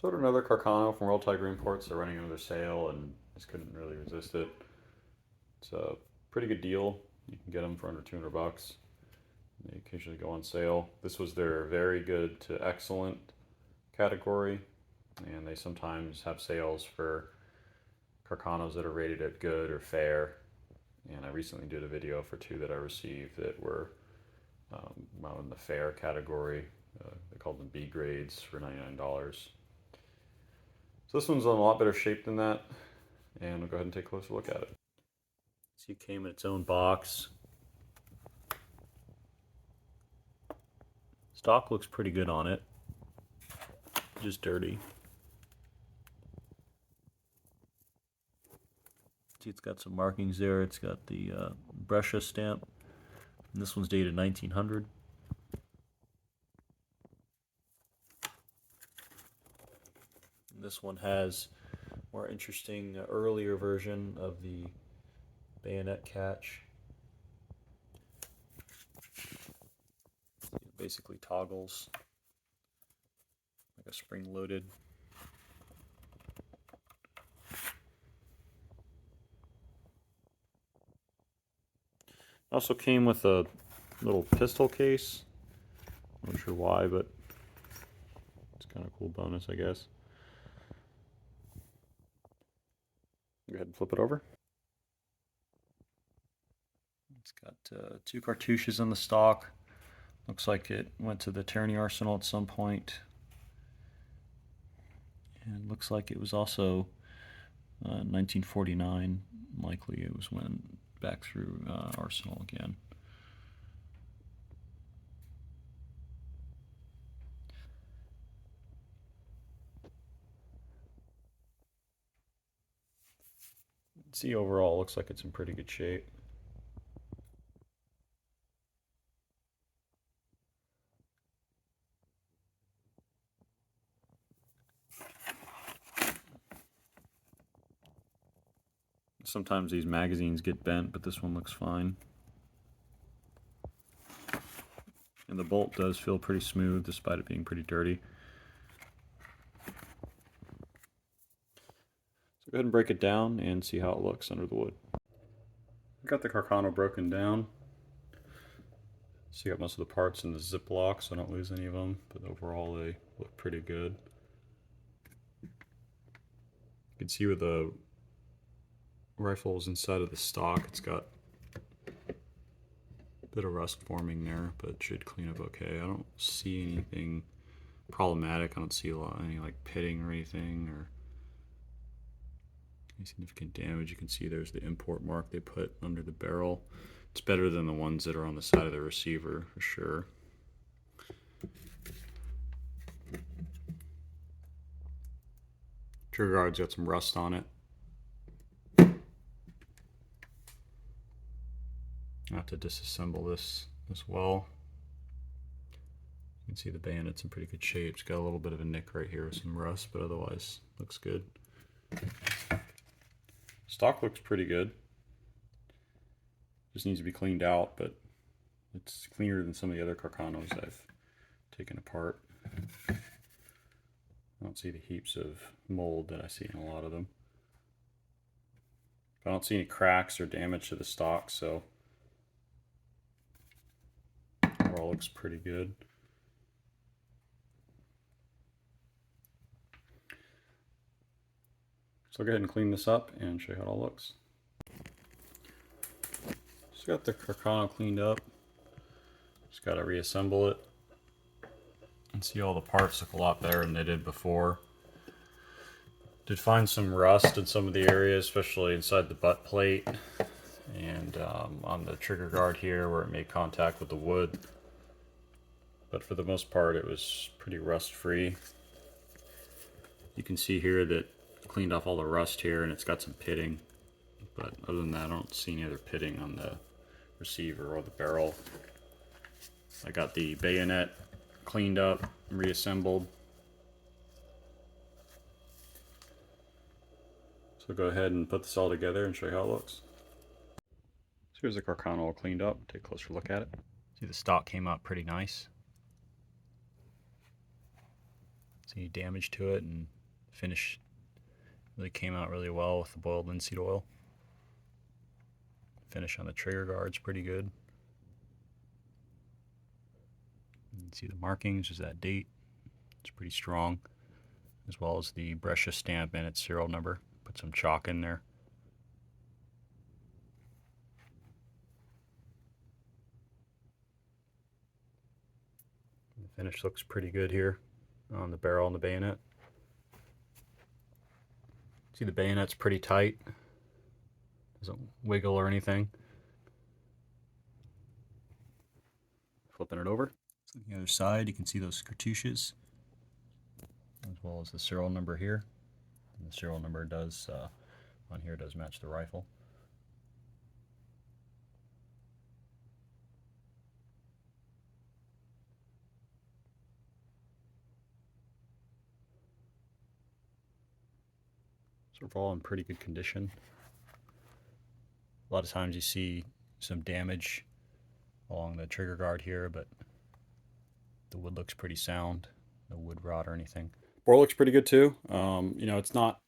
So I ordered another Carcano from World Tiger Imports. They're running another sale and just couldn't really resist it. It's a pretty good deal. You can get them for under 200 bucks. They occasionally go on sale. This was their very good to excellent category, and they sometimes have sales for Carcanos that are rated at good or fair. And I recently did a video for two that I received that were well in the fair category. They called them B grades for $99. So this one's in a lot better shape than that, and we'll go ahead and take a closer look at it. So it came in its own box. Stock looks pretty good on it, just dirty. See, it's got some markings there. It's got the Brescia stamp, and this one's dated 1900. This one has more interesting earlier version of the bayonet catch. It basically toggles like a spring-loaded. Also came with a little pistol case. Not sure why, but it's kind of a cool bonus, I guess. Go ahead and flip it over. It's got two cartouches in the stock. Looks like it went to the Tyranny Arsenal at some point. And looks like it was also 1949. Likely it was when back through Arsenal again. See, overall, looks like it's in pretty good shape. Sometimes these magazines get bent, but this one looks fine. And the bolt does feel pretty smooth despite it being pretty dirty. So go ahead and break it down and see how it looks under the wood. I've got the Carcano broken down. So you got most of the parts in the Ziploc, so I don't lose any of them, but overall they look pretty good. You can see where the rifle is inside of the stock. It's got a bit of rust forming there, but it should clean up okay. I don't see anything problematic. I don't see any like pitting or anything or any significant damage. You can see there's the import mark they put under the barrel. It's better than the ones that are on the side of the receiver for sure. Trigger guard's got some rust on it. I have to disassemble this as well. You can see the bayonet's in pretty good shape. It's got a little bit of a nick right here with some rust, but otherwise looks good. Stock looks pretty good. Just needs to be cleaned out, but it's cleaner than some of the other Carcanos I've taken apart. I don't see the heaps of mold that I see in a lot of them. I don't see any cracks or damage to the stock, so overall looks pretty good. So I'll go ahead and clean this up and show you how it all looks. Just got the Carcano cleaned up. Just got to reassemble it. And see all the parts look a lot better than they did before. Did find some rust in some of the areas, especially inside the butt plate and on the trigger guard here where it made contact with the wood. But for the most part it was pretty rust free. You can see here that I cleaned off all the rust here and it's got some pitting. But other than that I don't see any other pitting on the receiver or the barrel. I got the bayonet cleaned up and reassembled. So go ahead and put this all together and show you how it looks. So here's the Carcano all cleaned up. Take a closer look at it. See, the stock came out pretty nice. See damage to it, and finish really came out really well with the boiled linseed oil. Finish on the trigger guard's pretty good. You can see the markings, is that date. It's pretty strong, as well as the Brescia stamp and its serial number. Put some chalk in there. The finish looks pretty good here on the barrel and the bayonet. See, the bayonet's pretty tight. Doesn't wiggle or anything. Flipping it over. So the other side, you can see those cartouches, as well as the serial number here. And the serial number does, on here, does match the rifle. So they're all in pretty good condition. A lot of times you see some damage along the trigger guard here, but the wood looks pretty sound. No wood rot or anything. Bore looks pretty good too. You know, it's not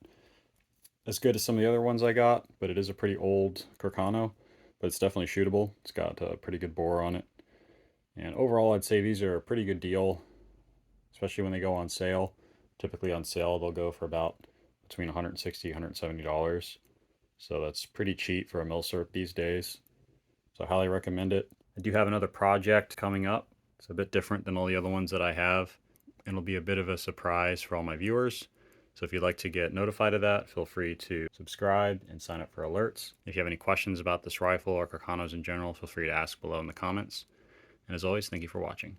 as good as some of the other ones I got, but it is a pretty old Carcano, but it's definitely shootable. It's got a pretty good bore on it. And overall, I'd say these are a pretty good deal, especially when they go on sale. Typically on sale, they'll go for about between $160 and $170. So that's pretty cheap for a milsurp these days. So I highly recommend it. I do have another project coming up. It's a bit different than all the other ones that I have, and it'll be a bit of a surprise for all my viewers. So if you'd like to get notified of that, feel free to subscribe and sign up for alerts. If you have any questions about this rifle or Carcanos in general, feel free to ask below in the comments. And as always, thank you for watching.